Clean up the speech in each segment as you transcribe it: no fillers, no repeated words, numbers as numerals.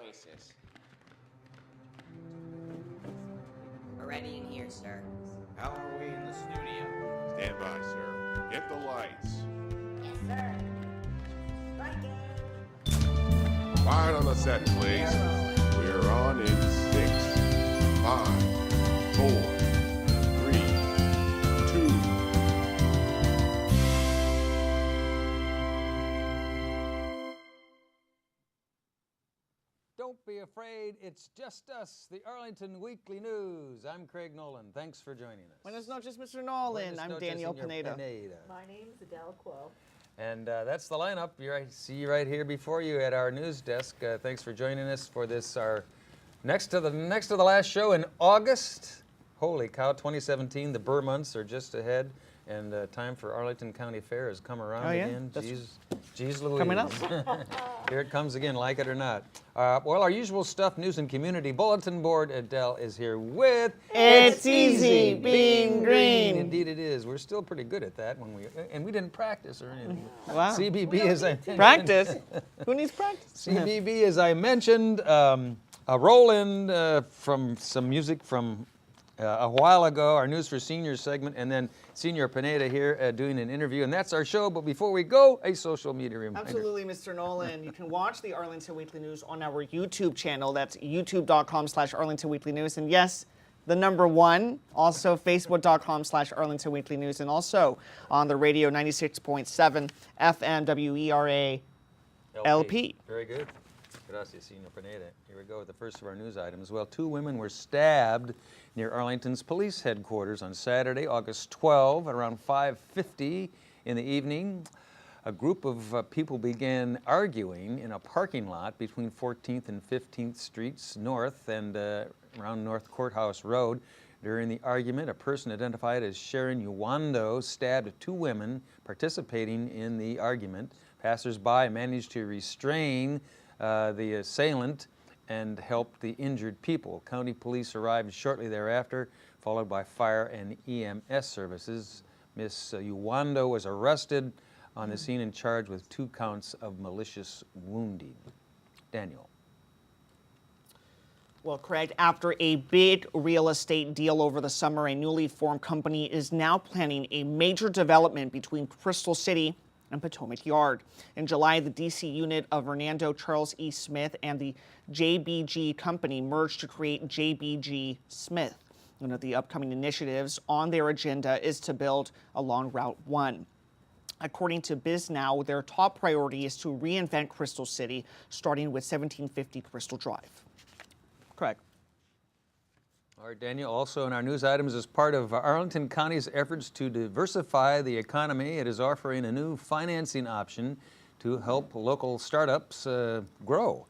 analysis. We're ready in here, sir. How are we in the studio? Stand by, sir. Hit the lights. Yes, sir. Striking. Quiet on the set, please. We're on in 6, 5, 4, 3, 2. Don't be afraid, it's just us, the Arlington Weekly News. I'm Craig Nolan. Thanks for joining us. Buenas noches, Mr. Nolan. Buenas I'm noches, Danielle Senor Pineda. My name's Adele Quill. And that's the lineup. I see you right here before you at our news desk. Thanks for joining us for this, our next to the last show in August. Holy cow, 2017. The Burr months are just ahead, and time for Arlington County Fair has come around again. Jeez Louise. Coming up. Here it comes again, like it or not. Well, our usual stuff, news and community bulletin board. Adele is here with It's easy being green. Indeed it is. We're still pretty good at that and we didn't practice or anything. Wow. CBB, as I mentioned. Practice? Who needs practice? CBB, as I mentioned, a roll-in from some music from a while ago, our News for Seniors segment, and then Senior Pineda here doing an interview, and that's our show. But before we go, a social media reminder. Absolutely, Mr. Nolan. You can watch the Arlington Weekly News on our YouTube channel. That's youtube.com/Arlington Weekly News. And yes, the number 1, also facebook.com/Arlington Weekly News, and also on the radio 96.7 FM WERA LP. Very good. Gracias, Senor Pineda. Here we go with the first of our news items. Well, 2 women were stabbed near Arlington's police headquarters on Saturday, August 12, at around 5:50 in the evening. A group of people began arguing in a parking lot between 14th and 15th Streets North and around North Courthouse Road. During the argument, a person identified as Sharon Uwando stabbed 2 women participating in the argument. Passers-by managed to restrain the assailant and helped the injured people. County police arrived shortly thereafter, followed by fire and EMS services. Miss Uwando was arrested on the scene and charged with 2 counts of malicious wounding. Daniel. Well, Craig, after a big real estate deal over the summer, a newly formed company is now planning a major development between Crystal City and Potomac Yard. In July, the D.C. unit of Hernando Charles E. Smith and the JBG Company merged to create JBG Smith. One of the upcoming initiatives on their agenda is to build along Route 1. According to BizNow, their top priority is to reinvent Crystal City, starting with 1750 Crystal Drive. Correct. All right, Daniel, also in our news items, as part of Arlington County's efforts to diversify the economy, it is offering a new financing option to help local startups grow.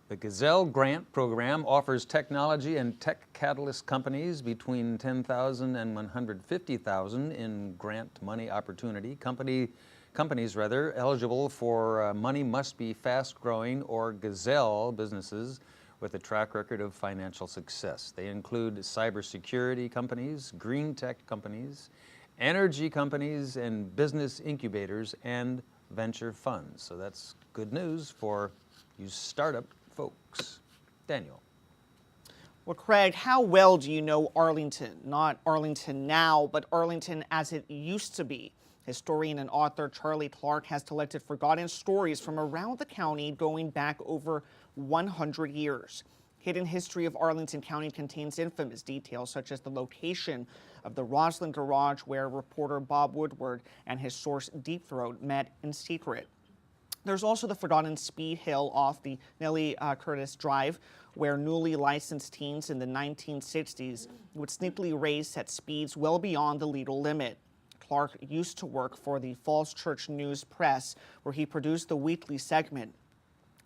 The Gazelle Grant Program offers technology and tech catalyst companies between $10,000 and $150,000 in grant money opportunity. Companies eligible for money must be fast-growing or Gazelle businesses with a track record of financial success. They include cybersecurity companies, green tech companies, energy companies, and business incubators and venture funds. So that's good news for you startup folks. Daniel. Well, Craig, how well do you know Arlington? Not Arlington now, but Arlington as it used to be. Historian and author Charlie Clark has collected forgotten stories from around the county going back over 100 years. Hidden History of Arlington County contains infamous details such as the location of the Roslyn Garage where reporter Bob Woodward and his source Deep Throat met in secret. There's also the forgotten Speed Hill off the Nellie Curtis Drive, where newly licensed teens in the 1960s would sneakily race at speeds well beyond the legal limit. Clark used to work for the Falls Church News Press, where he produced the weekly segment,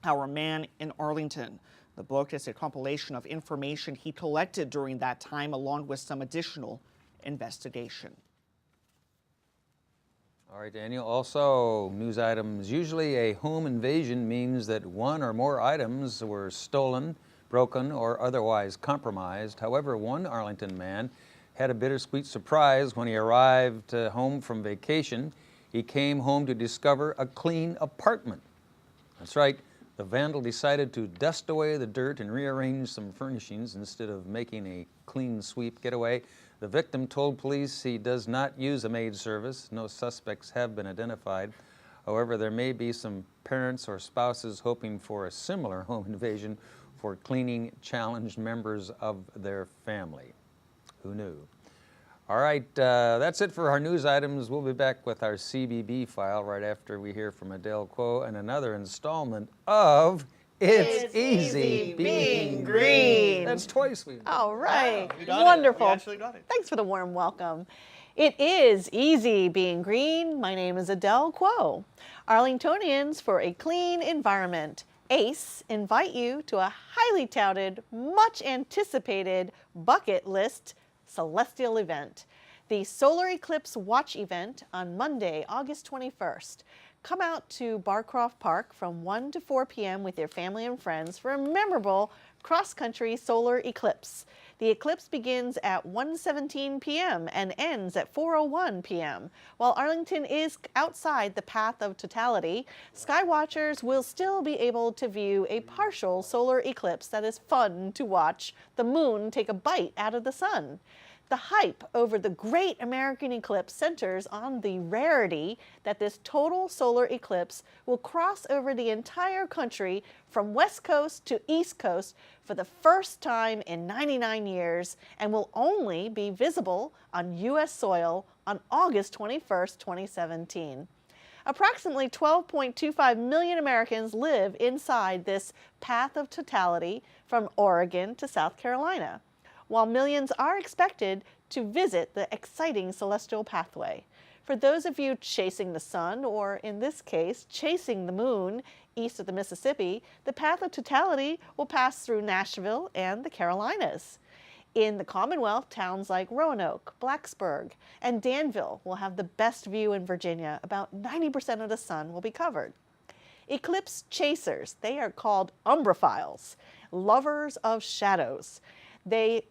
Our Man in Arlington. The book is a compilation of information he collected during that time, along with some additional investigation. All right, Daniel. Also, news items. Usually a home invasion means that one or more items were stolen, broken, or otherwise compromised. However, one Arlington man had a bittersweet surprise when he arrived home from vacation. He came home to discover a clean apartment. That's right. The vandal decided to dust away the dirt and rearrange some furnishings instead of making a clean sweep getaway. The victim told police he does not use a maid service. No suspects have been identified. However, there may be some parents or spouses hoping for a similar home invasion for cleaning challenged members of their family. Who knew? All right, that's it for our news items. We'll be back with our CBB file right after we hear from Adele Quo and another installment of It's Easy Being Green. That's twice we've done. All right. You got it. Wonderful. You actually got it. Thanks for the warm welcome. It is easy being green. My name is Adele Quo. Arlingtonians for a clean environment. ACE invite you to a highly touted, much anticipated bucket list celestial event, the Solar Eclipse Watch event on Monday, August 21st. Come out to Barcroft Park from 1 to 4 p.m. with your family and friends for a memorable cross-country solar eclipse. The eclipse begins at 1:17 p.m. and ends at 4:01 p.m. While Arlington is outside the path of totality, skywatchers will still be able to view a partial solar eclipse that is fun to watch the moon take a bite out of the sun. The hype over the Great American Eclipse centers on the rarity that this total solar eclipse will cross over the entire country from West Coast to East Coast for the first time in 99 years and will only be visible on U.S. soil on August 21st, 2017. Approximately 12.25 million Americans live inside this path of totality from Oregon to South Carolina, while millions are expected to visit the exciting celestial pathway. For those of you chasing the sun, or in this case, chasing the moon east of the Mississippi, the path of totality will pass through Nashville and the Carolinas. In the Commonwealth, towns like Roanoke, Blacksburg, and Danville will have the best view in Virginia. About 90% of the sun will be covered. Eclipse chasers, they are called umbrophiles, lovers of shadows.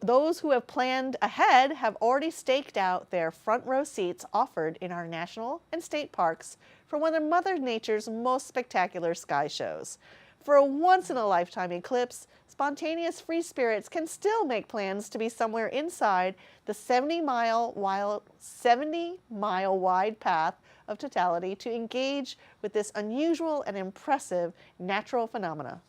Those who have planned ahead have already staked out their front row seats offered in our national and state parks for one of Mother Nature's most spectacular sky shows. For a once-in-a-lifetime eclipse, spontaneous free spirits can still make plans to be somewhere inside the 70-mile wide path of totality to engage with this unusual and impressive natural phenomena.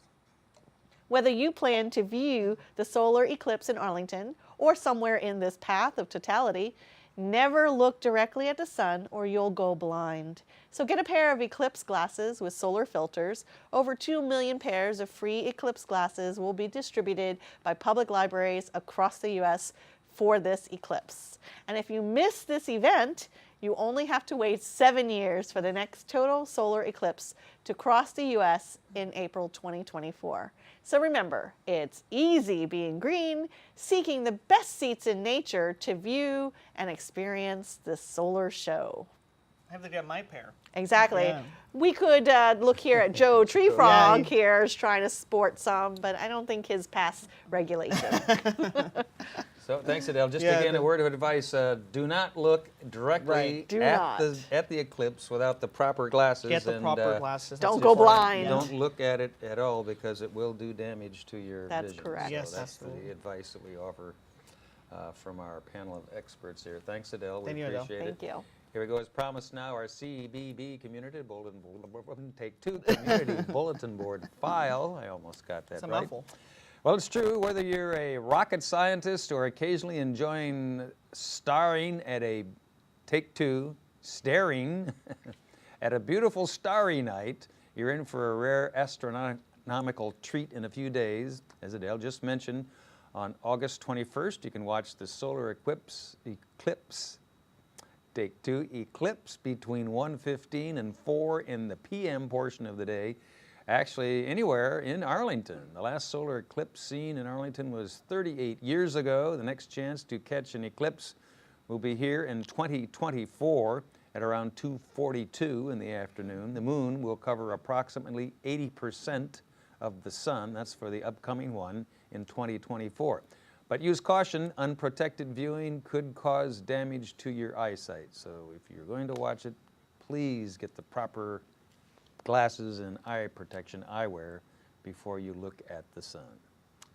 Whether you plan to view the solar eclipse in Arlington or somewhere in this path of totality, never look directly at the sun or you'll go blind. So get a pair of eclipse glasses with solar filters. Over 2 million pairs of free eclipse glasses will be distributed by public libraries across the U.S. for this eclipse. And if you miss this event, you only have to wait 7 years for the next total solar eclipse to cross the U.S. in April 2024. So remember, it's easy being green, seeking the best seats in nature to view and experience the solar show. I have to get my pair. Exactly. Yeah. We could look here at Joe Treefrog here is trying to sport some, but I don't think his pass regulation. So thanks, Adele. Just Yeah, again, a word of advice, do not look directly at the eclipse without the proper glasses. Get the proper glasses. Don't That's go important. blind. Don't look at it at all because it will do damage to your That's vision. correct. So Yes, that's absolutely. the advice that we offer from our panel of experts here. Thanks, Adele. We Thank you, Adele. appreciate it. Thank you. Here we go. As promised now, our CBB Community Bulletin, Take Two Community Bulletin Board file. I almost got that It's a right. mouthful. Well, it's true. Whether you're a rocket scientist or occasionally enjoying staring at a staring at a beautiful starry night, you're in for a rare astronomical treat in a few days. As Adele just mentioned, on August 21st, you can watch the solar eclipse, Take Two, eclipse between 1:15 and 4 in the p.m. portion of the day. Actually, anywhere in Arlington. The last solar eclipse seen in Arlington was 38 years ago. The next chance to catch an eclipse will be here in 2024 at around 2:42 in the afternoon. The moon will cover approximately 80% of the sun. That's for the upcoming one in 2024. But use caution, unprotected viewing could cause damage to your eyesight. So if you're going to watch it, please get the proper glasses and eye protection eyewear before you look at the sun.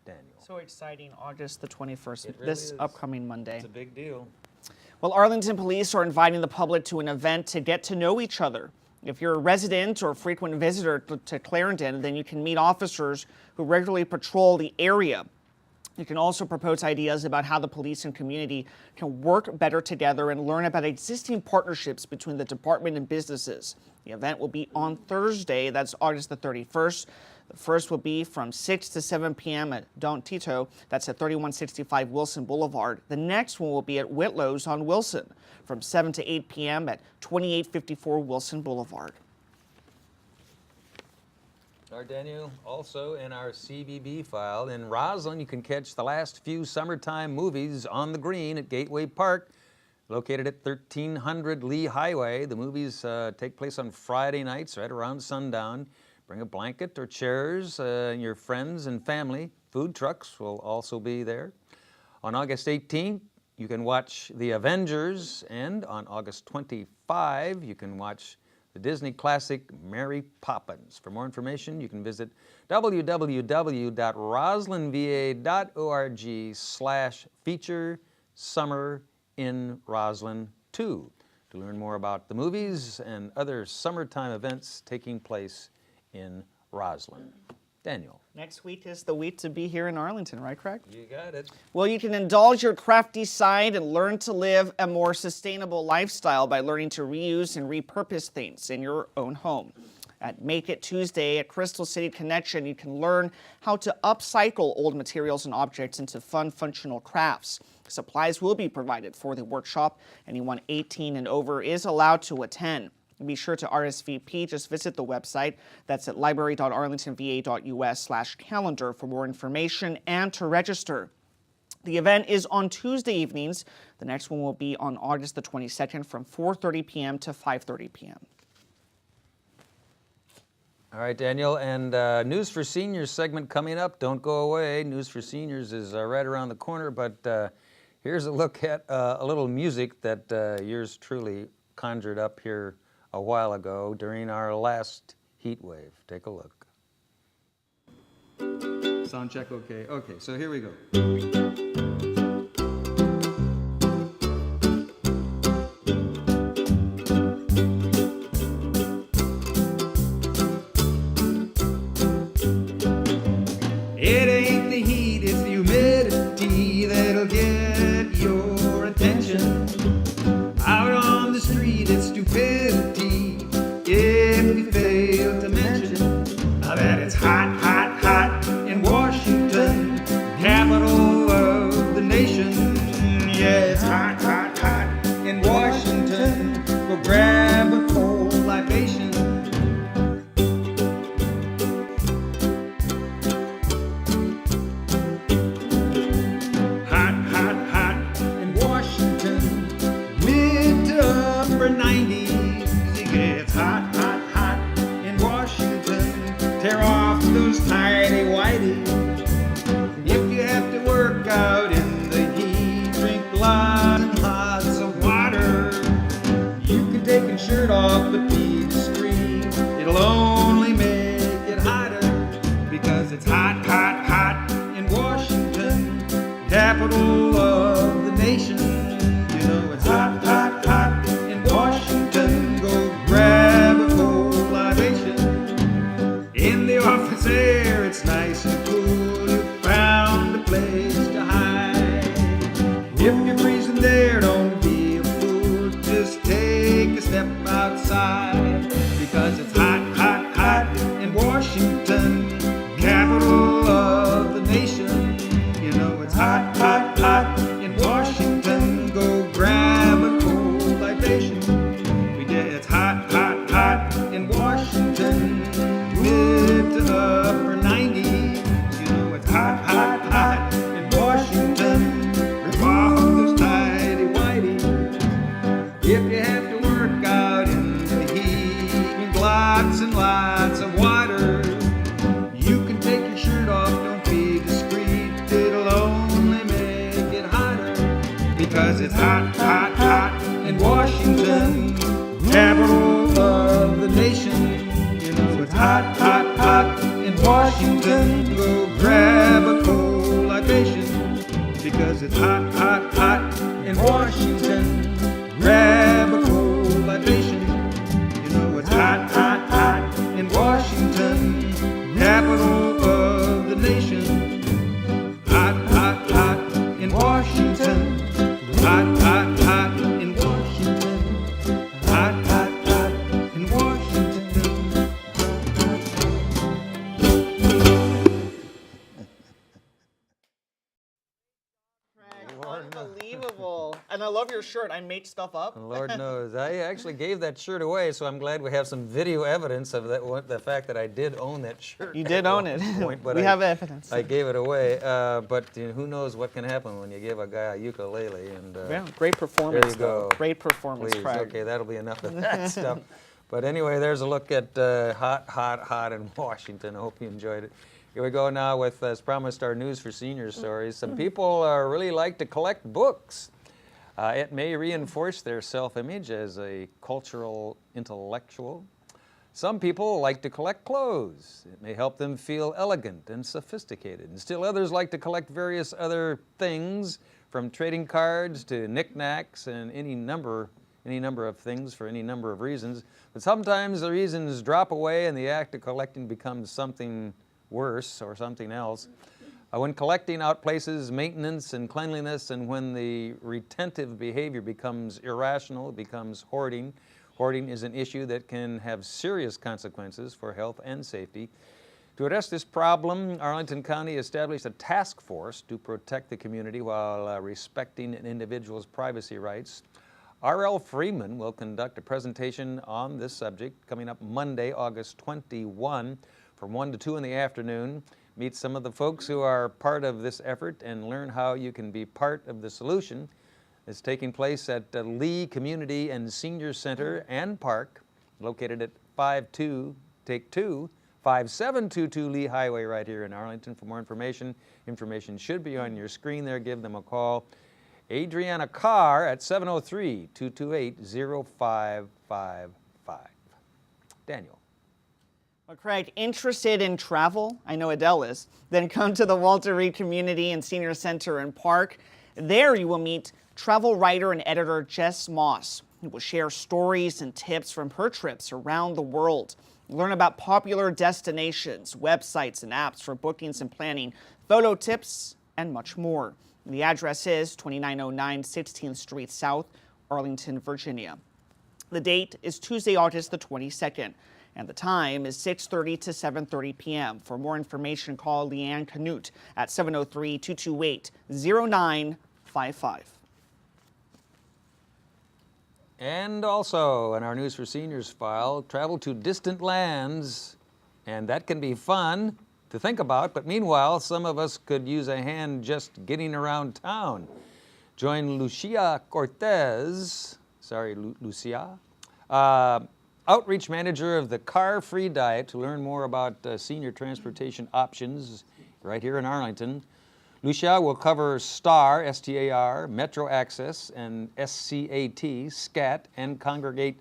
Daniel. So exciting, August the 21st, It really this is. upcoming Monday. It's a big deal. Well, Arlington police are inviting the public to an event to get to know each other. If you're a resident or frequent visitor to Clarendon, then you can meet officers who regularly patrol the area. You can also propose ideas about how the police and community can work better together and learn about existing partnerships between the department and businesses. The event will be on Thursday, that's August the 31st. The first will be from 6 to 7 p.m. at Don Tito, that's at 3165 Wilson Boulevard. The next one will be at Whitlow's on Wilson from 7 to 8 p.m. at 2854 Wilson Boulevard. All right, Daniel, also in our CBB file, in Roslyn, you can catch the last few summertime movies on the green at Gateway Park, located at 1300 Lee Highway. The movies take place on Friday nights right around sundown. Bring a blanket or chairs, your friends and family. Food trucks will also be there. On August 18th, you can watch The Avengers, and on August 25, you can watch the Disney classic Mary Poppins. For more information, you can visit www.roslinva.org/feature Summer in Roslyn 2 to learn more about the movies and other summertime events taking place in Roslyn. Daniel. Next week is the week to be here in Arlington, right, Craig? You got it. Well, you can indulge your crafty side and learn to live a more sustainable lifestyle by learning to reuse and repurpose things in your own home. At Make It Tuesday at Crystal City Connection, you can learn how to upcycle old materials and objects into fun, functional crafts. Supplies will be provided for the workshop. Anyone 18 and over is allowed to attend. Be sure to RSVP. Just visit the website. That's at library.arlingtonva.us/calendar for more information and to register. The event is on Tuesday evenings. The next one will be on August the 22nd from 4:30 p.m. to 5:30 p.m. All right, Daniel, and News for Seniors segment coming up. Don't go away. News for Seniors is right around the corner, but here's a look at a little music that yours truly conjured up here a while ago during our last heat wave. Take a look. Sound check okay? Okay, so here we go. It ain't the heat, it's the humidity that'll get your attention. Out on the street, it's stupidity if we fail to mention that it's hot, hot, hot in Washington, capital of the nation. Yeah, it's hot, hot, hot in Washington. Go grab a cold libation. Hot, hot, hot in Washington, mid to upper 90s. It gets hot, hot, hot in Washington. Tear off those tidy whities. If you have to work out in the heat, drink lots and lots of water. You can take your shirt off but be discreet. It'll only make it hotter because it's hot, hot, hot in Washington, capital of the nation. You know it's hot, hot, hot in Washington. Go grab a cold libation. In the office air, it's nice and cool. You found a place to hide. If you're freezing there, don't be a fool. Just take a step outside because it's hot, hot, hot in Washington, capital of the nation. You know it's hot, hot, hot in Washington. Go grab a cold libation. We did it's hot, hot, hot in Washington, mid to upper 90s. You know it's hot, hot, hot in Washington. Rip off those tidy whities. If you have to work out in the heat, drink lots and lots of water. You can take your shirt off, don't be discreet. It'll only make it hotter because it's hot, hot, hot in Washington, capital of the nation. You know it's hot, hot, hot in Washington. 'cause it's hot, hot, hot in Washington. Grab a cold libation. You know it's hot, hot, hot in Washington, capital of the nation. Hot, hot, hot in Washington. Hot, hot, hot in Washington. Hot, hot, hot in Washington. Unbelievable. And I love your shirt. I make stuff up. Lord knows. I actually gave that shirt away, so I'm glad we have some video evidence of that. The fact that I did own that shirt. You did own it. But We have evidence. I gave it away. But who knows what can happen when you give a guy a ukulele. And Yeah, great performance. There you go. Though. Great performance, please, Craig. okay, that'll be enough of that stuff. But anyway, there's a look at hot, hot, hot in Washington. I hope you enjoyed it. Here we go now with, as promised, our News for Seniors stories. Some people really like to collect books. It may reinforce their self-image as a cultural intellectual. Some people like to collect clothes. It may help them feel elegant and sophisticated. And still others like to collect various other things, from trading cards to knickknacks and any number of things for any number of reasons. But sometimes the reasons drop away and the act of collecting becomes something worse or something else. When collecting outplaces maintenance and cleanliness, and when the retentive behavior becomes irrational, it becomes hoarding. Hoarding is an issue that can have serious consequences for health and safety. To address this problem, Arlington County established a task force to protect the community while respecting an individual's privacy rights. R.L. Freeman will conduct a presentation on this subject coming up Monday, August 21, from 1 to 2 in the afternoon. Meet some of the folks who are part of this effort and learn how you can be part of the solution. It's taking place at Lee Community and Senior Center and Park, located at 5722 Lee Highway right here in Arlington. For more information should be on your screen there. Give them a call. Adriana Carr at 703-228-0555. Daniel. Well, Craig, interested in travel? I know Adele is. Then come to the Walter Reed Community and Senior Center and Park. There you will meet travel writer and editor Jess Moss, who will share stories and tips from her trips around the world. Learn about popular destinations, websites, and apps for bookings and planning, photo tips, and much more. The address is 2909 16th Street South, Arlington, Virginia. The date is Tuesday, August the 22nd. And the time is 6:30 to 7:30 p.m. For more information, call Leanne Canute at 703-228-0955. And also in our News for Seniors file, travel to distant lands, and that can be fun to think about, but meanwhile, some of us could use a hand just getting around town. Join Lucia Cortez, Lucia, outreach manager of the Car Free Diet, to learn more about senior transportation options right here in Arlington. Lucia will cover STAR, S-T-A-R, Metro Access, and SCAT, SCAT, and congregate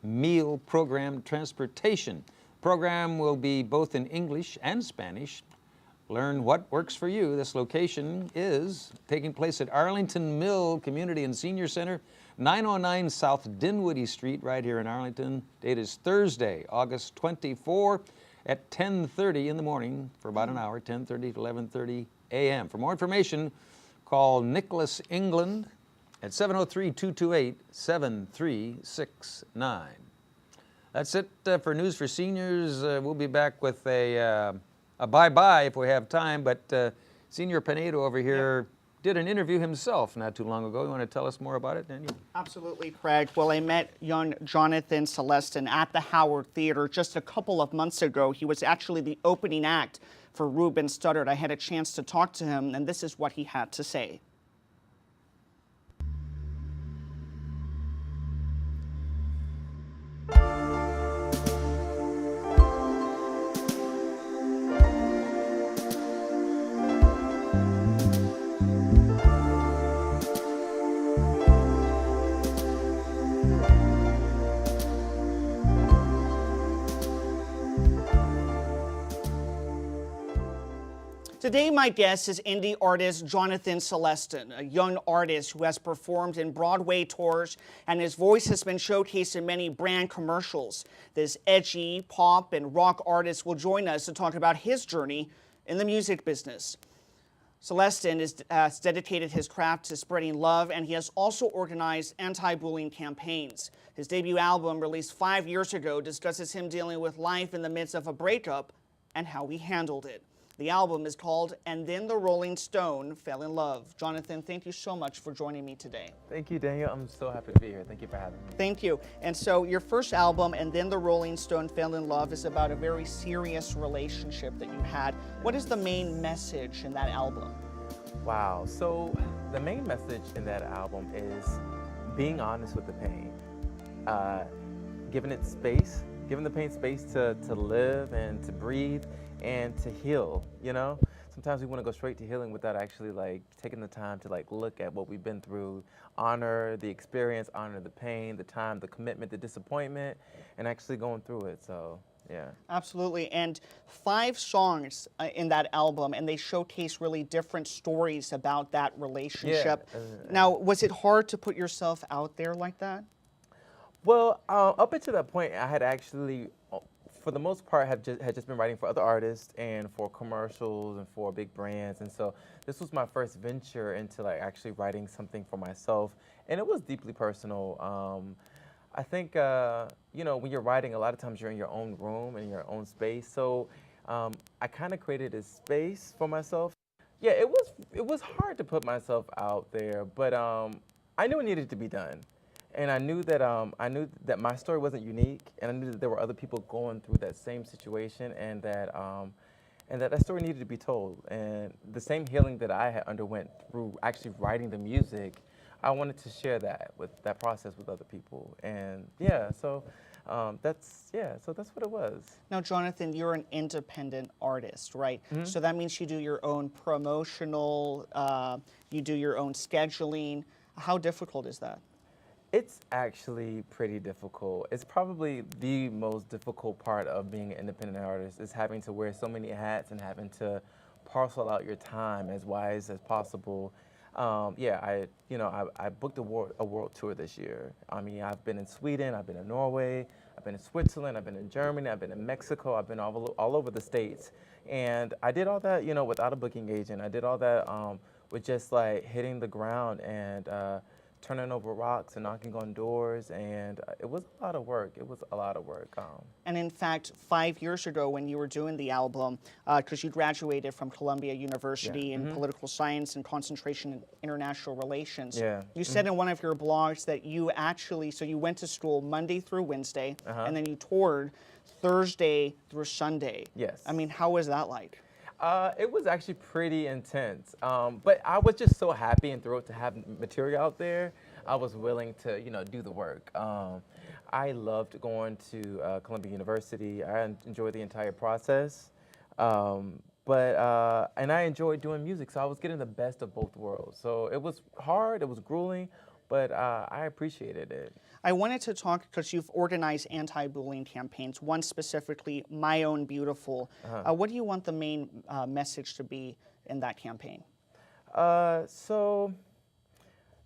meal program transportation. Program will be both in English and Spanish. Learn what works for you. This location is taking place at Arlington Mill Community and Senior Center, 909 South Dinwiddie Street, right here in Arlington. Date is Thursday, August 24 at 10:30 in the morning for about an hour, 10:30 to 11:30 a.m. For more information, call Nicholas England at 703-228-7369. That's it for News for Seniors. We'll be back with a bye-bye if we have time, but Senior Pinedo over here did an interview himself not too long ago. You want to tell us more about it, Daniel? Absolutely, Craig. Well, I met young Johnathan Celestin at the Howard Theater just a couple of months ago. He was actually the opening act for Ruben Studdard. I had a chance to talk to him, and this is what he had to say. Today, my guest is indie artist Johnathan Celestin, a young artist who has performed in Broadway tours, and his voice has been showcased in many brand commercials. This edgy, pop, and rock artist will join us to talk about his journey in the music business. Celestin has dedicated his craft to spreading love, and he has also organized anti-bullying campaigns. His debut album, released 5 years ago, discusses him dealing with life in the midst of a breakup and how he handled it. The album is called And Then the Rolling Stone Fell in Love. Johnathan, thank you so much for joining me today. Thank you, Daniel. I'm so happy to be here. Thank you for having me. Thank you. And so your first album, And Then the Rolling Stone Fell in Love, is about a very serious relationship that you had. What is the main message in that album? Wow. So the main message in that album is being honest with the pain, giving it space, giving the pain space to live and to breathe and to heal. You know, sometimes we want to go straight to healing without actually like taking the time to like look at what we've been through, honor the experience, honor the pain, the time, the commitment, the disappointment, and actually going through it. So yeah. Absolutely. And 5 songs in that album, and they showcase really different stories about that relationship. Yeah. Now, was it hard to put yourself out there like that? Well, up until that point, I had actually, for the most part, had just been writing for other artists and for commercials and for big brands. And so this was my first venture into like actually writing something for myself. And it was deeply personal. I think, you know, when you're writing, a lot of times you're in your own room and your own space. So I kind of created a space for myself. Yeah, it was hard to put myself out there, but I knew it needed to be done. And I knew that my story wasn't unique, and I knew that there were other people going through that same situation, and that story needed to be told. And the same healing that I had underwent through actually writing the music, I wanted to share that process with other people. And yeah, so that's what it was. Now, Johnathan, you're an independent artist, right? Mm-hmm. So that means you do your own promotional, you do your own scheduling. How difficult is that? It's actually pretty difficult. It's probably the most difficult part of being an independent artist, is having to wear so many hats and having to parcel out your time as wise as possible. I booked a world tour this year. I mean, I've been in Sweden, I've been in Norway, I've been in Switzerland, I've been in Germany, I've been in Mexico, I've been all over the States. And I did all that, you know, without a booking agent. I did all that with just like hitting the ground and turning over rocks and knocking on doors, and it was a lot of work. It was a lot of work. And in fact, 5 years ago when you were doing the album, because you graduated from Columbia University in political science and concentration in international relations, you said in one of your blogs that you actually, so you went to school Monday through Wednesday, and then you toured Thursday through Sunday. Yes. I mean, how was that like? It was actually pretty intense, but I was just so happy and thrilled to have material out there. I was willing to, you know, do the work. I loved going to Columbia University. I enjoyed the entire process, and I enjoyed doing music, so I was getting the best of both worlds. So it was hard, it was grueling, but I appreciated it. I wanted to talk, because you've organized anti-bullying campaigns, one specifically, My Own Beautiful. What do you want the main message to be in that campaign? So,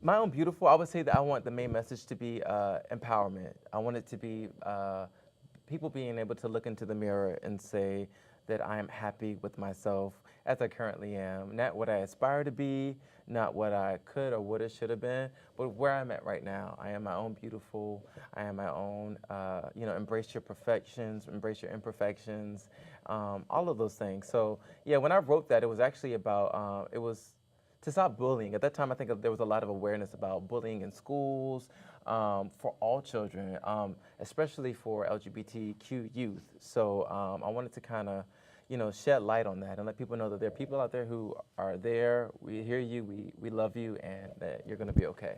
My Own Beautiful, I would say that I want the main message to be empowerment. I want it to be people being able to look into the mirror and say that I am happy with myself as I currently am. Not what I aspire to be, not what I could or would have, should have been, but where I'm at right now. I am my own beautiful. I am my own, embrace your perfections, embrace your imperfections, all of those things. So yeah, when I wrote that, it was actually about, it was to stop bullying. At that time, I think there was a lot of awareness about bullying in schools, for all children, especially for LGBTQ youth. So I wanted to kind of, you know, shed light on that and let people know that there are people out there who are there. We hear you, we love you, and that you're going to be okay.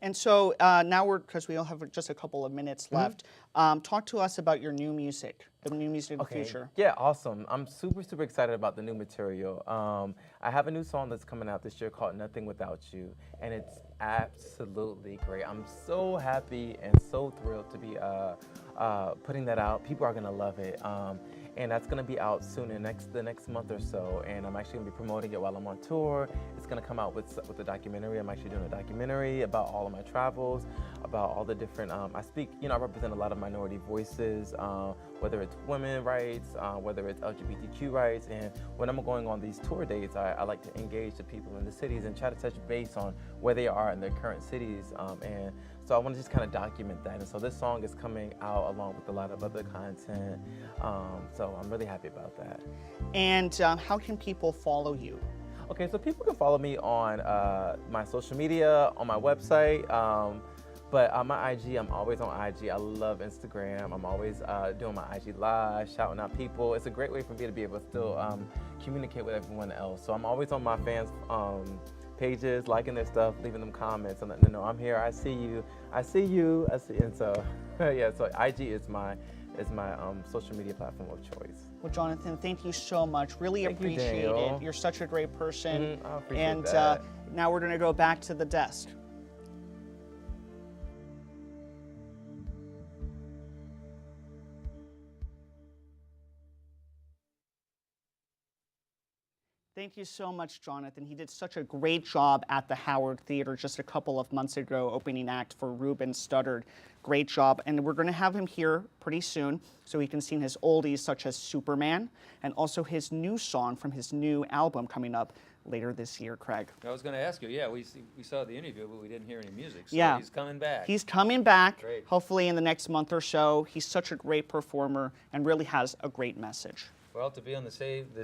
And so now because we all have just a couple of minutes left, talk to us about your new music, the new music of the future. Yeah, awesome. I'm super, super excited about the new material. I have a new song that's coming out this year called Nothing Without You, and it's absolutely great. I'm so happy and so thrilled to be putting that out. People are going to love it. and that's going to be out soon in the next month or so. And I'm actually going to be promoting it while I'm on tour. It's going to come out with a documentary. I'm actually doing a documentary about all of my travels, about all the different. I speak, I represent a lot of minority voices, whether it's women rights, whether it's LGBTQ rights. And when I'm going on these tour dates, I like to engage the people in the cities and try to touch base on where they are in their current cities. And so I want to just kind of document that. And so this song is coming out along with a lot of other content. So I'm really happy about that. And how can people follow you? Okay, so people can follow me on my social media, on my website. But on my IG, I'm always on IG. I love Instagram. I'm always doing my IG live, shouting out people. It's a great way for me to be able to still communicate with everyone else. So I'm always on my fans' pages, liking their stuff, leaving them comments, and letting them know I'm here. I see you. I see you. I see. And so, yeah. So IG is my social media platform of choice. Well, Johnathan, thank you so much. Really Thank you, appreciate Daniel. it. You're such a great person. I appreciate and that. now we're going to go back to the desk. Thank you so much, Johnathan. He did such a great job at the Howard Theater just a couple of months ago, opening act for Ruben Studdard. Great job. And we're going to have him here pretty soon so he can sing his oldies such as Superman and also his new song from his new album coming up later this year, Craig. I was going to ask you, yeah, we saw the interview, but we didn't hear any music. So Yeah. he's coming back. He's coming back, Great. hopefully in the next month or so. He's such a great performer and really has a great message. Well, to be on the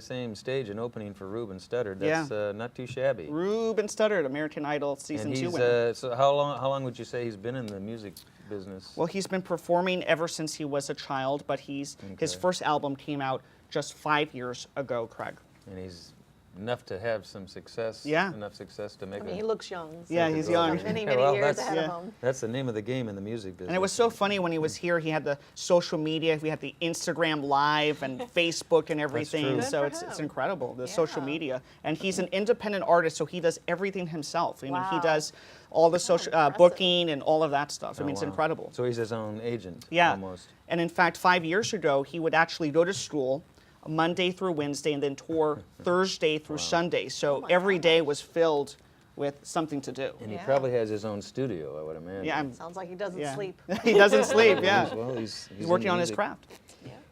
same stage and opening for Ruben Studdard, that's not too shabby. Ruben Studdard, American Idol Season And 2 he's, winner. so how long would you say he's been in the music business? Well, he's been performing ever since he was a child, but his first album came out just 5 years ago, Craig. And he's enough to have some success. Yeah. Enough success to make I mean, he looks young. So Yeah, he's young. Many, Yeah, many well, years that's- ahead yeah. of him. That's the name of the game in the music business. And it was so funny when he was here. He had the social media. We had the Instagram Live and Facebook and everything. true. Good So for it's him. incredible, the social Yeah. media. And he's an independent artist, so he does everything himself. I mean, he Wow. does all the social impressive. booking and all of that stuff. I Oh, mean, it's wow. incredible. So he's his own agent, Yeah. almost. And in fact, 5 years ago, he would actually go to school Monday through Wednesday and then tour Thursday through Sunday. So every day was filled with something to do. And he Yeah. probably has his own studio, I would imagine. Yeah, Sounds like he doesn't yeah. sleep. He doesn't sleep, yeah. Well, he's He's working in on his music. craft.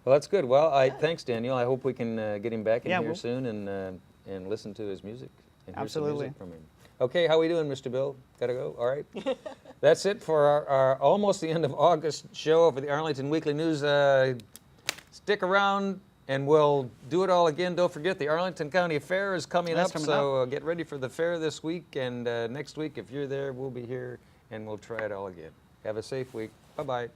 Well, that's good. Well, thanks, Daniel. I hope we can get him back in Yeah, here we'll- soon and listen to his music. And hear some Absolutely. music from him. Okay, how we doing, Mr. Bill? Gotta go? All right. That's it for our almost the end of August show for the Arlington Weekly News. Stick around and we'll do it all again. Don't forget, the Arlington County Fair is coming That's up, coming so get ready for the fair this week. And next week, if you're there, we'll be here and we'll try it all again. Have a safe week. Bye-bye.